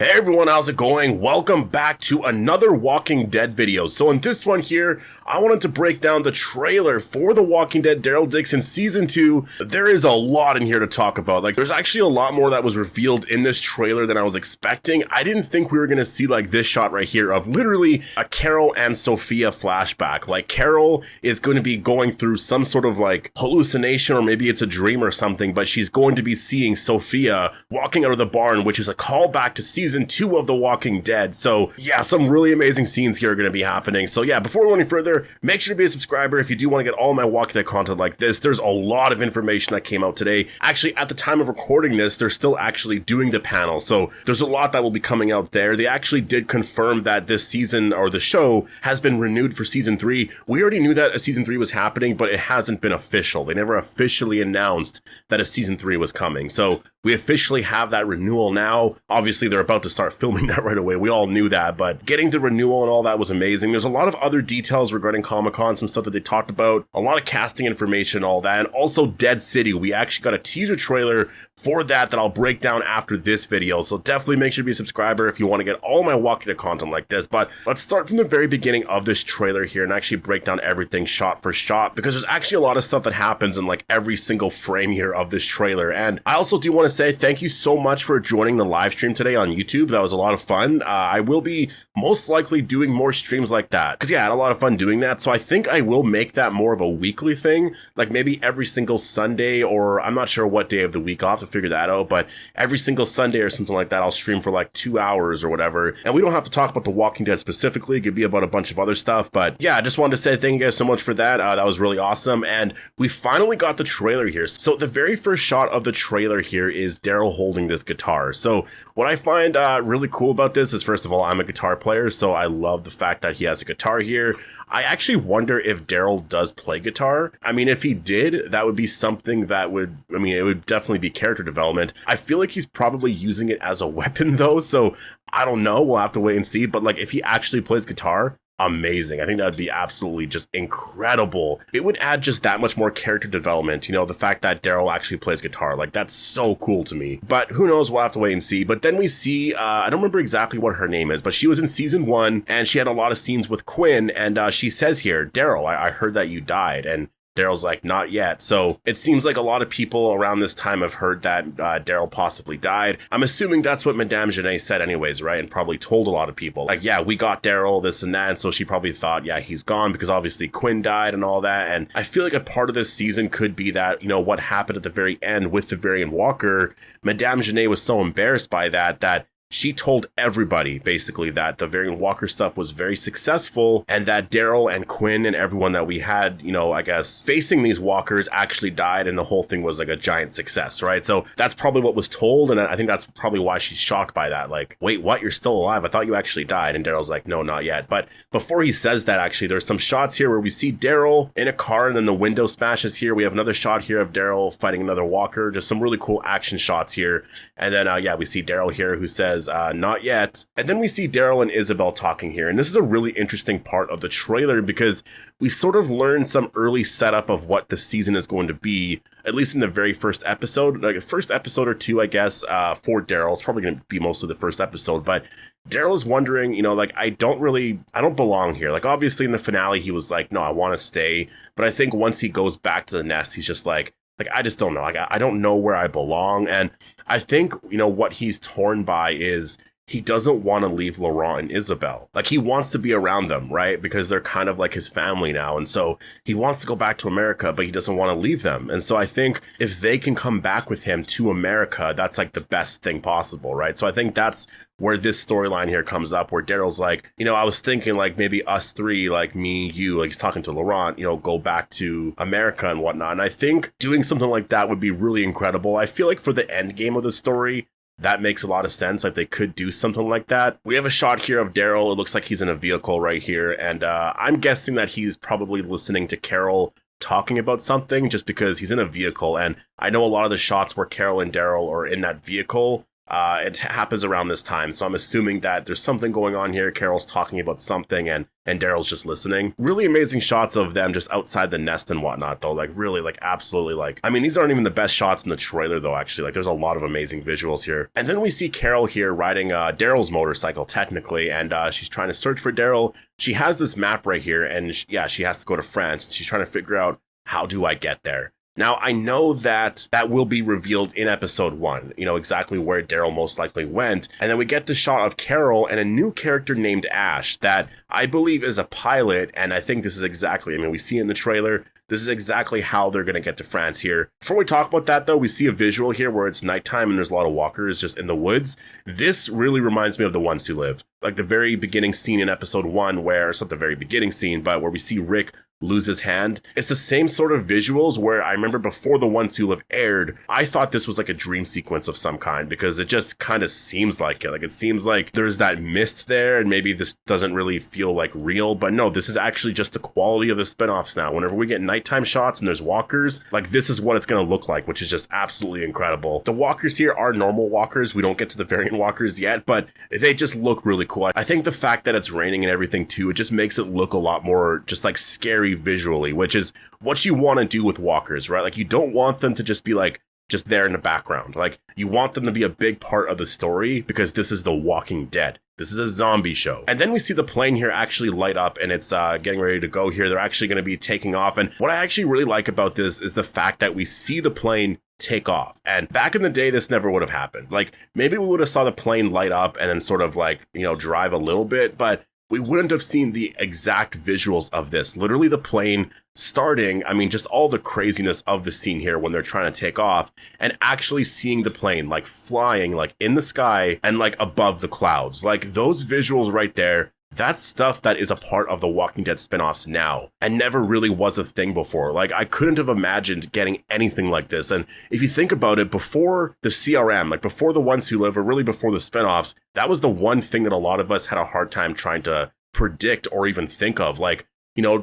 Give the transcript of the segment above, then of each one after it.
Hey everyone, how's it going? Welcome back to another Walking Dead video. So in this one here, I wanted to break down the trailer for The Walking Dead Daryl Dixon Season 2. There is a lot in here to talk about. There's actually a lot more that was revealed in this trailer than I was expecting. I didn't think we were going to see this shot right here of literally a Carol and Sophia flashback. Carol is going to be going through some sort of hallucination, or maybe it's a dream or something, but she's going to be seeing Sophia walking out of the barn, which is a callback to Season 2 of The Walking Dead. So yeah, some really amazing scenes here are going to be happening. So yeah, before we go any further, make sure to be a subscriber if you do want to get all my Walking Dead content like this. There's a lot of information that came out today. Actually, at the time of recording this, they're still actually doing the panel. So there's a lot that will be coming out there. They actually did confirm that this season, or the show, has been renewed for Season 3. We already knew that a Season 3 was happening, but it hasn't been official. They never officially announced that a Season 3 was coming. So we officially have that renewal now. Obviously, they're about to start filming that right away. We all knew that, but getting the renewal and all that was amazing. There's a lot of other details regarding Comic-Con, some stuff that they talked about, a lot of casting information, all that, and also Dead City. We actually got a teaser trailer for that I'll break down after this video. So definitely make sure to be a subscriber if you want to get all my Walking Dead content like this. But let's start from the very beginning of this trailer here and actually break down everything shot for shot, because there's actually a lot of stuff that happens in every single frame here of this trailer. And I also do want to say thank you so much for joining the live stream today on YouTube. That was a lot of fun. I will be most likely doing more streams like that, because yeah, I had a lot of fun doing that. So I think I will make that more of a weekly thing, maybe every single Sunday, or I'm not sure what day of the week. I'll have to figure that out, but every single Sunday or something like that, I'll stream for 2 hours or whatever. And we don't have to talk about The Walking Dead specifically. It could be about a bunch of other stuff. But yeah, I just wanted to say thank you guys so much for that. That was really awesome. And we finally got the trailer here. So the very first shot of the trailer here is Daryl holding this guitar. So what I find really cool about this is, first of all, I'm a guitar player, so I love the fact that he has a guitar here. I actually wonder if Daryl does play guitar. I mean, if he did, that would be something that would, it would definitely be character development. I feel like he's probably using it as a weapon though, so I don't know. We'll have to wait and see. But if he actually plays guitar, amazing. I think that would be absolutely just incredible. It would add just that much more character development, the fact that Daryl actually plays guitar. That's so cool to me. But who knows, we'll have to wait and see. But then we see, I don't remember exactly what her name is, but she was in Season 1, and she had a lot of scenes with Quinn, and she says here, Daryl, I heard that you died, and Daryl's like, not yet. So it seems like a lot of people around this time have heard that Daryl possibly died. I'm assuming that's what Madame Janae said anyways, right? And probably told a lot of people. Yeah, we got Daryl, this and that. And so she probably thought, yeah, he's gone, because obviously Quinn died and all that. And I feel like a part of this season could be that, what happened at the very end with the Varian Walker. Madame Janae was so embarrassed by that she told everybody, basically, that the Varian Walker stuff was very successful, and that Daryl and Quinn and everyone that we had, I guess, facing these walkers actually died, and the whole thing was a giant success, right? So that's probably what was told, and I think that's probably why she's shocked by that. Wait, what? You're still alive? I thought you actually died. And Daryl's like, no, not yet. But before he says that, actually, there's some shots here where we see Daryl in a car, and then the window smashes here. We have another shot here of Daryl fighting another walker. Just some really cool action shots here. And then, yeah, we see Daryl here who says, not yet. And then we see Daryl and Isabelle talking here. And this is a really interesting part of the trailer, because we sort of learn some early setup of what the season is going to be, at least in the very first episode, a first episode or two, I guess, for Daryl. It's probably going to be mostly the first episode, but Daryl is wondering, I don't belong here. Obviously in the finale, he was like, no, I want to stay. But I think once he goes back to the nest, he's just like, I just don't know. I don't know where I belong. And I think, what he's torn by is he doesn't want to leave Laurent and Isabelle. He wants to be around them, right? Because they're kind of his family now. And so he wants to go back to America, but he doesn't want to leave them. And so I think if they can come back with him to America, that's the best thing possible, right? So I think that's where this storyline here comes up, where Daryl's like, I was thinking maybe us three, me, you, he's talking to Laurent, go back to America and whatnot. And I think doing something like that would be really incredible. I feel like for the end game of the story, that makes a lot of sense. They could do something like that. We have a shot here of Daryl. It looks like he's in a vehicle right here. And I'm guessing that he's probably listening to Carol talking about something, just because he's in a vehicle. And I know a lot of the shots where Carol and Daryl are in that vehicle It happens around this time, so I'm assuming that there's something going on here. Carol's talking about something, and Daryl's just listening. Really amazing shots of them just outside the nest and whatnot, though. Like, really, like, absolutely, like, I mean, these aren't even the best shots in the trailer, though, actually. Like, there's a lot of amazing visuals here. And then we see Carol here riding Daryl's motorcycle, technically, and she's trying to search for Daryl. She has this map right here, and she has to go to France. She's trying to figure out, how do I get there? Now, I know that will be revealed in episode 1, exactly where Daryl most likely went. And then we get the shot of Carol and a new character named Ash that I believe is a pilot. And I think this is exactly, we see in the trailer, this is exactly how they're going to get to France here. Before we talk about that, though, we see a visual here where it's nighttime and there's a lot of walkers just in the woods. This really reminds me of The Ones Who Live. Like the very beginning scene in episode 1 where, it's not the very beginning scene, but where we see Rick lose his hand. It's the same sort of visuals where I remember before The Ones Who Live aired, I thought this was like a dream sequence of some kind because it just kind of seems like it. Like it seems like there's that mist there and maybe this doesn't really feel like real, but no, this is actually just the quality of the spinoffs now. Whenever we get nighttime shots and there's walkers, like this is what it's going to look like, which is just absolutely incredible. The walkers here are normal walkers. We don't get to the variant walkers yet, but they just look really cool. I think the fact that it's raining and everything too, it just makes it look a lot more just like scary visually, which is what you want to do with walkers, right? Like you don't want them to just be like just there in the background. Like you want them to be a big part of the story because this is The Walking Dead. This is a zombie show. And then we see the plane here actually light up and it's getting ready to go here. They're actually going to be taking off. And what I actually really like about this is the fact that we see the plane take off. And back in the day, this never would have happened. Like maybe we would have saw the plane light up and then sort of like, drive a little bit, but we wouldn't have seen the exact visuals of this. Literally the plane starting, just all the craziness of the scene here when they're trying to take off and actually seeing the plane like flying like in the sky and like above the clouds. Like those visuals right there, that's stuff that is a part of the Walking Dead spinoffs now and never really was a thing before. Like I couldn't have imagined getting anything like this. And if you think about it, before the CRM, like before The Ones Who Live, or really before the spinoffs, that was the one thing that a lot of us had a hard time trying to predict or even think of. Like,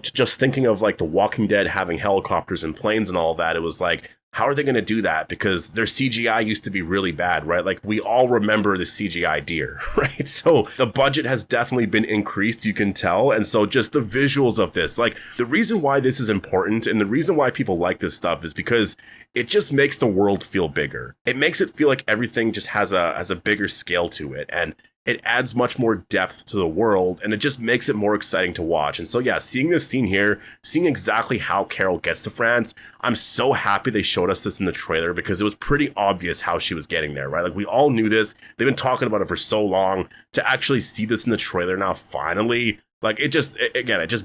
just thinking of like The Walking Dead having helicopters and planes and all that, it was like, how are they going to do that? Because their CGI used to be really bad, right? Like we all remember the CGI deer, right? So the budget has definitely been increased, you can tell. And so just the visuals of this, like the reason why this is important and the reason why people like this stuff is because it just makes the world feel bigger. It makes it feel like everything just has a bigger scale to it. And it adds much more depth to the world and it just makes it more exciting to watch. And so, yeah, seeing this scene here, seeing exactly how Carol gets to France, I'm so happy they showed us this in the trailer because it was pretty obvious how she was getting there, right? Like we all knew this. They've been talking about it for so long. To actually see this in the trailer now, finally, like it just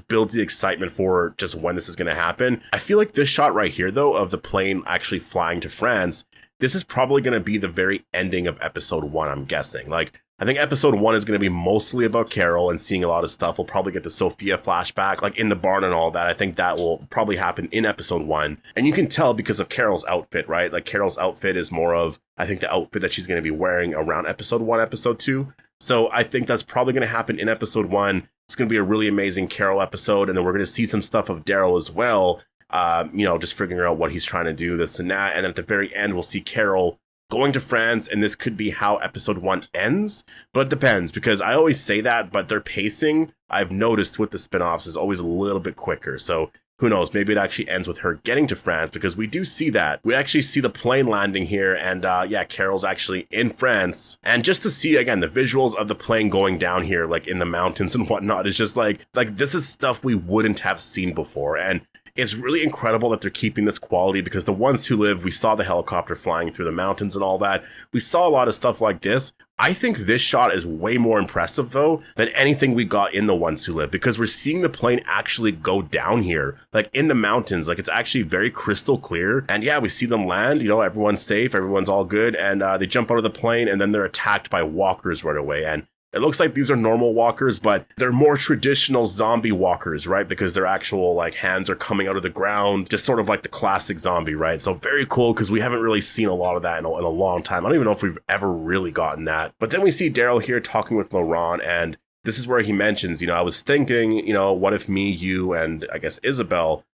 builds the excitement for just when this is going to happen. I feel like this shot right here, though, of the plane actually flying to France, this is probably going to be the very ending of episode 1, I'm guessing. Like, I think episode 1 is going to be mostly about Carol and seeing a lot of stuff. We'll probably get the Sophia flashback, like in the barn and all that. I think that will probably happen in episode 1. And you can tell because of Carol's outfit, right? Like Carol's outfit is more of, I think, the outfit that she's going to be wearing around episode 1, episode 2. So I think that's probably going to happen in episode 1. It's going to be a really amazing Carol episode. And then we're going to see some stuff of Daryl as well. Just figuring out what he's trying to do, this and that. And then at the very end, we'll see Carol going to France, and this could be how episode 1 ends, but it depends, because I always say that, but their pacing, I've noticed with the spinoffs, is always a little bit quicker, so who knows, maybe it actually ends with her getting to France, because we do see that. We actually see the plane landing here, and Carol's actually in France, and just to see, again, the visuals of the plane going down here, like in the mountains and whatnot, is just like this is stuff we wouldn't have seen before, and it's really incredible that they're keeping this quality because The Ones Who Live, we saw the helicopter flying through the mountains and all that. We saw a lot of stuff like this. I think this shot is way more impressive, though, than anything we got in The Ones Who Live because we're seeing the plane actually go down here, like in the mountains. Like it's actually very crystal clear. And yeah, we see them land, everyone's safe, everyone's all good. And they jump out of the plane and then they're attacked by walkers right away. And it looks like these are normal walkers, but they're more traditional zombie walkers, right? Because their actual hands are coming out of the ground, just sort of like the classic zombie, right? So very cool because we haven't really seen a lot of that in a long time. I don't even know if we've ever really gotten that. But then we see Daryl here talking with Laurent, and this is where he mentions, I was thinking, what if me, you, and I guess Isabelle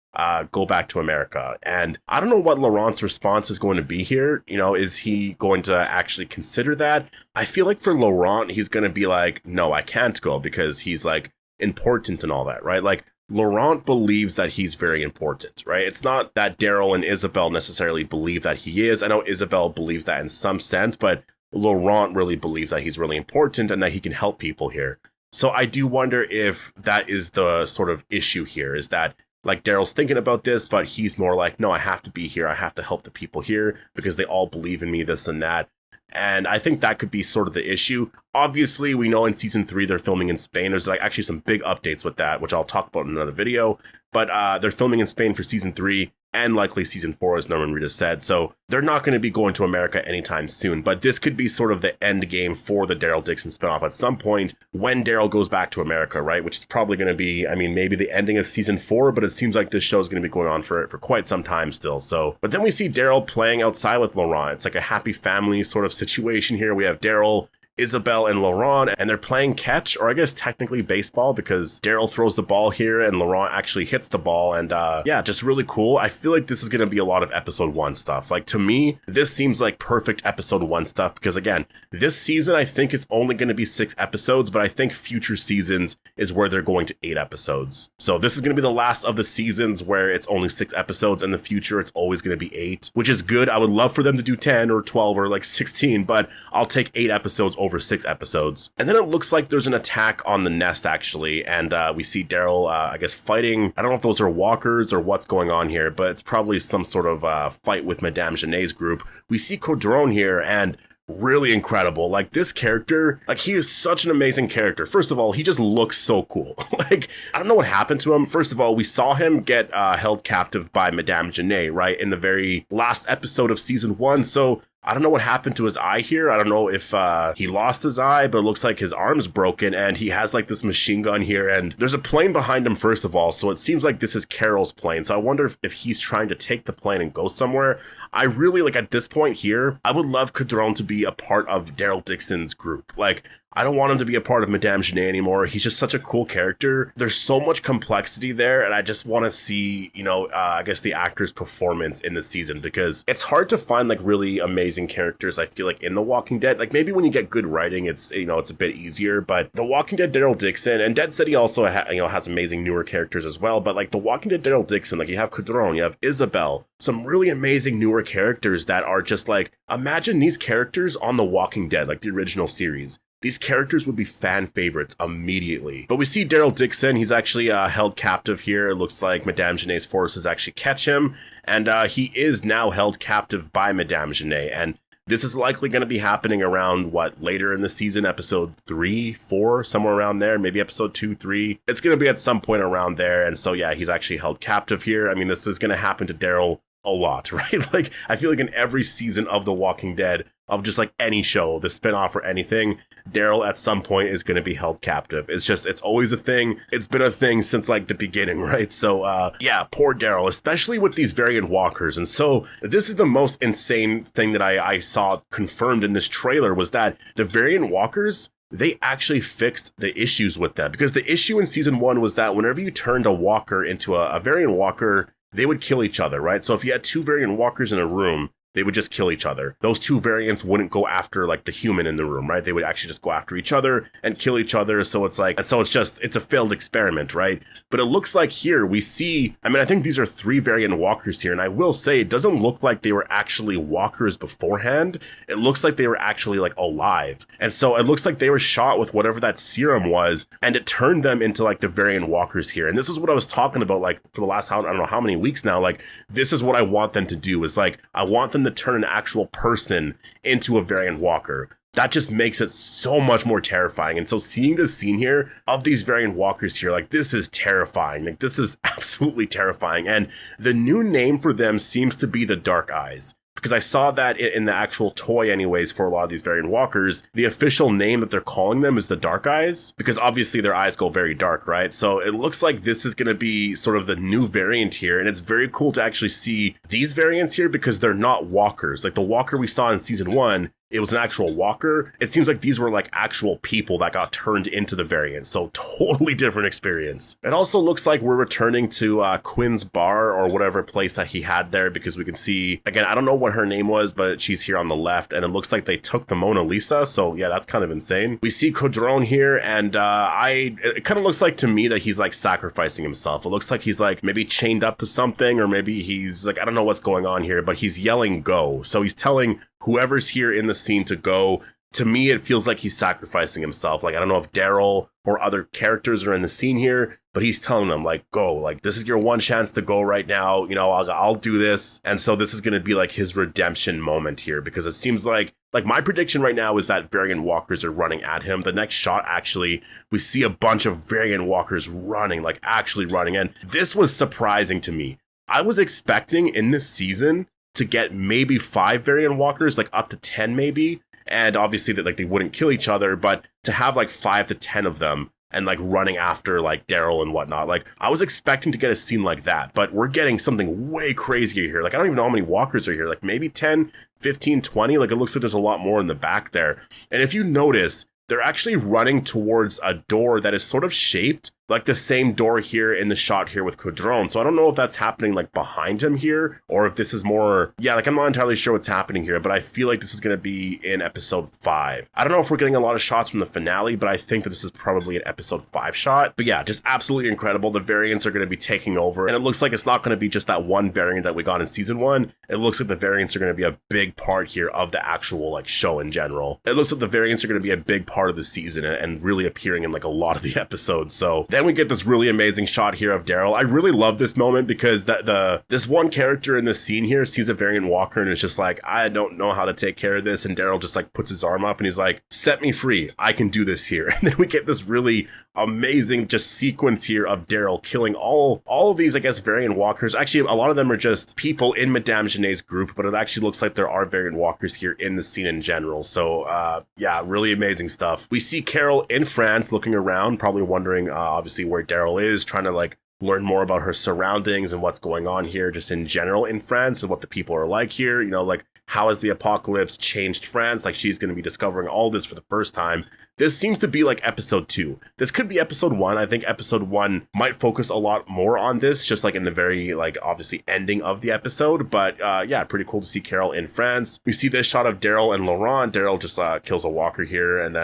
go back to America. And I don't know what Laurent's response is going to be here. You know, is he going to actually consider that? I feel like for Laurent, he's going to be like, no, I can't go because he's like important and all that, right? Like Laurent believes that he's very important, right? It's not that Daryl and Isabelle necessarily believe that he is. I know Isabelle believes that in some sense, but Laurent really believes that he's really important and that he can help people here. So I do wonder if that is the sort of issue here, is that like Daryl's thinking about this, but he's more like, no, I have to be here. I have to help the people here because they all believe in me, this and that. And I think that could be sort of the issue. Obviously, we know in season 3 they're filming in Spain. There's like actually some big updates with that, which I'll talk about in another video. But they're filming in Spain for season 3 and likely season 4, as Norman Reedus said. So they're not going to be going to America anytime soon. But this could be sort of the end game for the Daryl Dixon spinoff at some point when Daryl goes back to America, right? Which is probably going to be, I mean, maybe the ending of season 4, but it seems like this show is going to be going on for quite some time still. So, but then we see Daryl playing outside with Laurent. It's like a happy family sort of situation here. We have Daryl, Isabelle, and Laurent, and they're playing catch, or I guess technically baseball, because Daryl throws the ball here and Laurent actually hits the ball. And yeah, just really cool. I feel like this is going to be a lot of episode 1 stuff. Like to me, this seems like perfect episode 1 stuff, because again, this season I think is only going to be 6 episodes, but I think future seasons is where they're going to 8 episodes. So this is going to be the last of the seasons where it's only 6 episodes. In the future, it's always going to be 8, which is good. I would love for them to do 10 or 12 or like 16, but I'll take 8 episodes over 6 episodes. And then it looks like there's an attack on the nest actually, and we see Daryl I guess fighting. I don't know if those are walkers or what's going on here, but it's probably some sort of fight with Madame Genet's group. We see Kodhron here, and really incredible. Like this character, like he is such an amazing character. First of all, he just looks so cool. Like I don't know what happened to him. First of all, we saw him get held captive by Madame Genet, right, in the very last episode of season 1. So I don't know what happened to his eye here. I don't know if he lost his eye, but it looks like his arm's broken and he has like this machine gun here, and there's a plane behind him first of all. So it seems like this is Carol's plane. So I wonder if he's trying to take the plane and go somewhere. I really like at this point here, I would love Kodhron to be a part of Daryl Dixon's group. Like I don't want him to be a part of Madame Genet anymore. He's just such a cool character. There's so much complexity there, and I just want to see, you know, I guess the actor's performance in the season, because it's hard to find like really amazing characters, I feel like, in The Walking Dead. Like maybe when you get good writing, it's, you know, it's a bit easier, but The Walking Dead Daryl Dixon, and Dead City also has amazing newer characters as well, but like The Walking Dead Daryl Dixon, like you have Kodhron, you have Isabelle, some really amazing newer characters that are just like, imagine these characters on The Walking Dead, like the original series. These characters would be fan favorites immediately. But we see Daryl Dixon. He's actually held captive here. It looks like Madame Genet's forces actually catch him. And he is now held captive by Madame Genet. And this is likely going to be happening around, what, later in the season, episode 3, 4, somewhere around there. Maybe episode 2, 3. It's going to be at some point around there. And so, yeah, he's actually held captive here. I mean, this is going to happen to Daryl a lot, right? Like, I feel like in every season of The Walking Dead, of just like any show, the spinoff or anything, Daryl at some point is going to be held captive. It's just, it's always a thing. It's been a thing since like the beginning, right? So yeah, poor Daryl, especially with these variant walkers. And so this is the most insane thing that I saw confirmed in this trailer, was that the variant walkers, they actually fixed the issues with them. Because the issue in season 1 was that whenever you turned a walker into a variant walker, they would kill each other, right? So if you had 2 variant walkers in a room, they would just kill each other. Those 2 variants wouldn't go after like the human in the room, right? They would actually just go after each other and kill each other. So it's like, so it's just, it's a failed experiment, right? But it looks like here we see, I mean, I think these are 3 variant walkers here. And I will say, it doesn't look like they were actually walkers beforehand. It looks like they were actually like alive. And so it looks like they were shot with whatever that serum was, and it turned them into like the variant walkers here. And this is what I was talking about, like for the last, I don't know how many weeks now, like this is what I want them to do, is like, I want them to turn an actual person into a variant walker. That just makes it so much more terrifying. And so seeing this scene here of these variant walkers here, like this is terrifying. Like this is absolutely terrifying. And the new name for them seems to be the Dark Eyes. Because I saw that in the actual toy anyways for a lot of these variant walkers. The official name that they're calling them is the Dark Eyes, because obviously their eyes go very dark, right? So it looks like this is going to be sort of the new variant here. And it's very cool to actually see these variants here, because they're not walkers. Like the walker we saw in season 1, it was an actual walker. It seems like these were like actual people that got turned into the variant. So totally different experience. It also looks like we're returning to Quinn's bar or whatever place that he had there, because we can see, again, I don't know what her name was, but she's here on the left, and it looks like they took the Mona Lisa. So yeah, that's kind of insane. We see Kodhron here, and it kind of looks like to me that he's like sacrificing himself. It looks like he's like maybe chained up to something, or maybe he's like, I don't know what's going on here, but he's yelling go. So he's telling whoever's here in the scene to go. To me, it feels like he's sacrificing himself. Like, I don't know if Daryl or other characters are in the scene here, but he's telling them, like, go. Like, this is your one chance to go right now. You know, I'll do this. And so this is going to be, like, his redemption moment here, because it seems like my prediction right now is that variant walkers are running at him. The next shot, actually, we see a bunch of variant walkers running, like, actually running. And this was surprising to me. I was expecting in this season to get maybe 5 variant walkers, like up to 10 maybe. And obviously that like they wouldn't kill each other, but to have like 5 to 10 of them and like running after like Daryl and whatnot, like I was expecting to get a scene like that, but we're getting something way crazier here. Like I don't even know how many walkers are here, like maybe 10, 15, 20. Like it looks like there's a lot more in the back there. And if you notice, they're actually running towards a door that is sort of shaped like the same door here in the shot here with Kodhron. So I don't know if that's happening like behind him here, or if this is more, yeah, like I'm not entirely sure what's happening here, but I feel like this is going to be in episode 5. I don't know if we're getting a lot of shots from the finale, but I think that this is probably an episode 5 shot. But yeah, just absolutely incredible. The variants are going to be taking over, and it looks like it's not going to be just that one variant that we got in season 1. It looks like the variants are going to be a big part here of the actual like show in general. It looks like the variants are going to be a big part of the season and really appearing in like a lot of the episodes. So then we get this really amazing shot here of Daryl. I really love this moment because this one character in this scene here sees a variant walker and is just like, I don't know how to take care of this. And Daryl just like puts his arm up and he's like, set me free. I can do this here. And then we get this really amazing just sequence here of Daryl killing all of these, I guess, variant walkers. Actually, a lot of them are just people in Madame Gene's group, but it actually looks like there are variant walkers here in the scene in general. So yeah, really amazing stuff. We see Carol in France looking around, probably wondering obviously where Daryl is, trying to like learn more about her surroundings and what's going on here just in general in France and what the people are like here. You know, like how has the apocalypse changed France? Like she's going to be discovering all this for the first time. This seems to be like episode 2. This could be episode 1. I think episode 1 might focus a lot more on this, just like in the very like obviously ending of the episode. But yeah, pretty cool to see Carol in France. We see this shot of Daryl and Laurent. Daryl just kills a walker here. And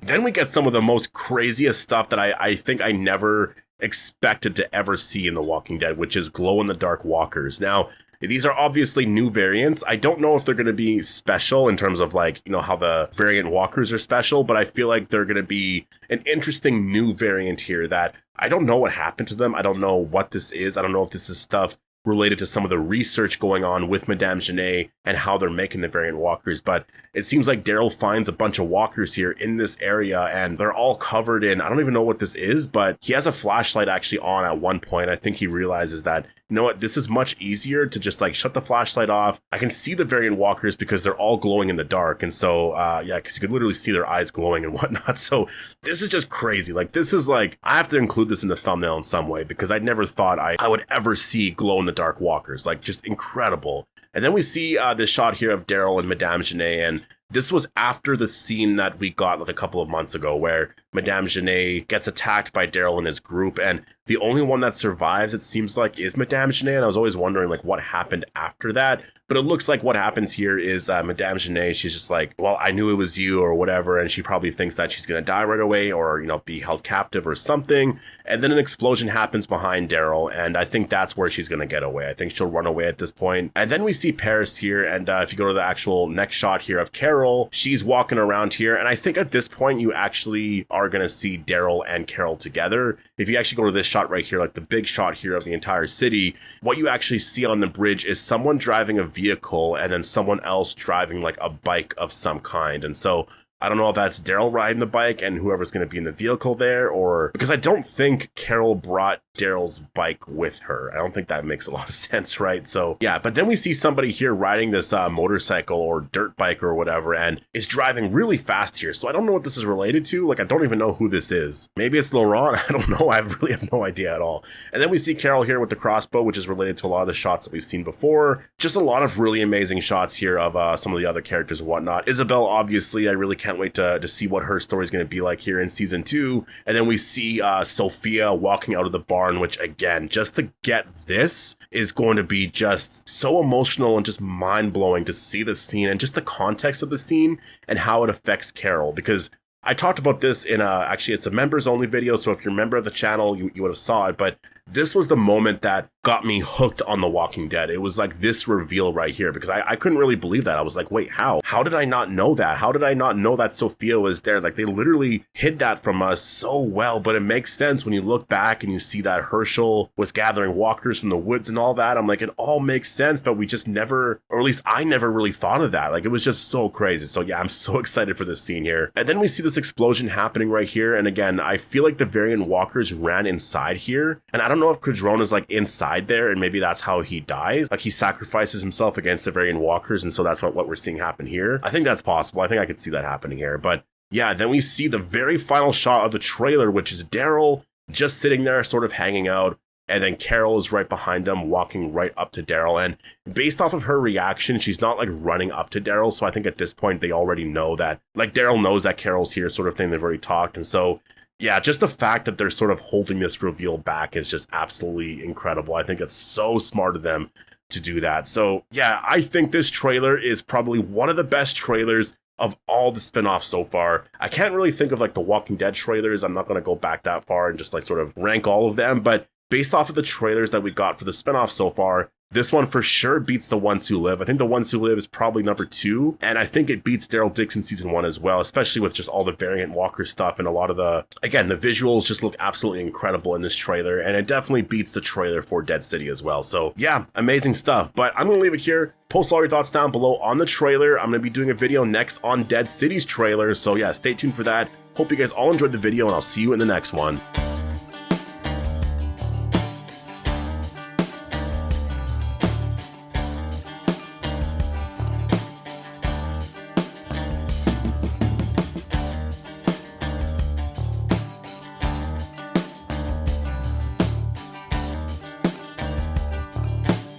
then we get some of the most craziest stuff that I think I never expected to ever see in The Walking Dead, which is glow-in-the-dark walkers. Now, these are obviously new variants. I don't know if they're going to be special in terms of like, you know, how the variant walkers are special, but I feel like they're going to be an interesting new variant here that I don't know what happened to them. I don't know what this is. I don't know if this is stuff related to some of the research going on with Madame Gene and how they're making the variant walkers. But it seems like Daryl finds a bunch of walkers here in this area and they're all covered in, I don't even know what this is, but he has a flashlight actually on at one point. I think he realizes that, you know what, this is much easier to just like shut the flashlight off. I can see the variant walkers because they're all glowing in the dark. And so, yeah, because you could literally see their eyes glowing and whatnot. So this is just crazy. Like, this is like, I have to include this in the thumbnail in some way because I never thought I would ever see glow in the dark walkers. Like, just incredible. And then we see this shot here of Daryl and Madame Gene, and this was after the scene that we got like a couple of months ago where Madame Gene gets attacked by Daryl and his group, and the only one that survives, it seems like, is Madame Gene. And I was always wondering like what happened after that, but it looks like what happens here is Madame Gene, she's just like, well, I knew it was you or whatever, and she probably thinks that she's gonna die right away or, you know, be held captive or something. And then an explosion happens behind Daryl, and I think that's where she's gonna get away. I think she'll run away at this point. And then we see Paris here, and if you go to the actual next shot here of Carol, she's walking around here, and I think at this point you actually are gonna see Daryl and Carol together. If you actually go to this shot right here, like the big shot here of the entire city, what you actually see on the bridge is someone driving a vehicle and then someone else driving like a bike of some kind. And so I don't know if that's Daryl riding the bike and whoever's going to be in the vehicle there, or because I don't think Carol brought Daryl's bike with her. I don't think that makes a lot of sense, right? So yeah, but then we see somebody here riding this motorcycle or dirt bike or whatever, and is driving really fast here. So I don't know what this is related to. Like, I don't even know who this is. Maybe it's Laurent. I don't know. I really have no idea at all. And then we see Carol here with the crossbow, which is related to a lot of the shots that we've seen before. Just a lot of really amazing shots here of some of the other characters and whatnot. Isabelle, obviously, I really can't wait to see what her story is going to be like here in season 2. And then we see Sophia walking out of the barn, which again, just to get this is going to be just so emotional and just mind-blowing to see the scene and just the context of the scene and how it affects Carol. Because I talked about this in actually it's a members only video, so if you're a member of the channel, you would have saw it, but this was the moment that got me hooked on The Walking Dead. It was like this reveal right here, because I couldn't really believe that. I was like, wait, how? How did I not know that? How did I not know that Sophia was there? Like, they literally hid that from us so well, but it makes sense when you look back and you see that Herschel was gathering walkers from the woods and all that. I'm like, it all makes sense, but we just never, or at least I never really thought of that. Like, it was just so crazy. So yeah, I'm so excited for this scene here. And then we see this explosion happening right here. And again, I feel like the variant walkers ran inside here. And I don't know if Kodhron is like inside there and maybe that's how he dies. Like, he sacrifices himself against the variant walkers, and so that's what we're seeing happen here. I think that's possible. I think I could see that happening here. But yeah, then we see the very final shot of the trailer, which is Daryl just sitting there sort of hanging out. And then Carol is right behind him, walking right up to Daryl. And based off of her reaction, she's not like running up to Daryl. So I think at this point, they already know that, like, Daryl knows that Carol's here, sort of thing. They've already talked. And so yeah, just the fact that they're sort of holding this reveal back is just absolutely incredible. I think it's so smart of them to do that. So yeah, I think this trailer is probably one of the best trailers of all the spin-offs so far. I can't really think of like the Walking Dead trailers. I'm not going to go back that far and just like sort of rank all of them. But based off of the trailers that we got for the spin-off so far, this one for sure beats The Ones Who Live. I think The Ones Who Live is probably number 2. And I think it beats Daryl Dixon season 1 as well, especially with just all the variant walker stuff and a lot of the, again, the visuals just look absolutely incredible in this trailer. And it definitely beats the trailer for Dead City as well. So yeah, amazing stuff. But I'm going to leave it here. Post all your thoughts down below on the trailer. I'm going to be doing a video next on Dead City's trailer. So yeah, stay tuned for that. Hope you guys all enjoyed the video, and I'll see you in the next one.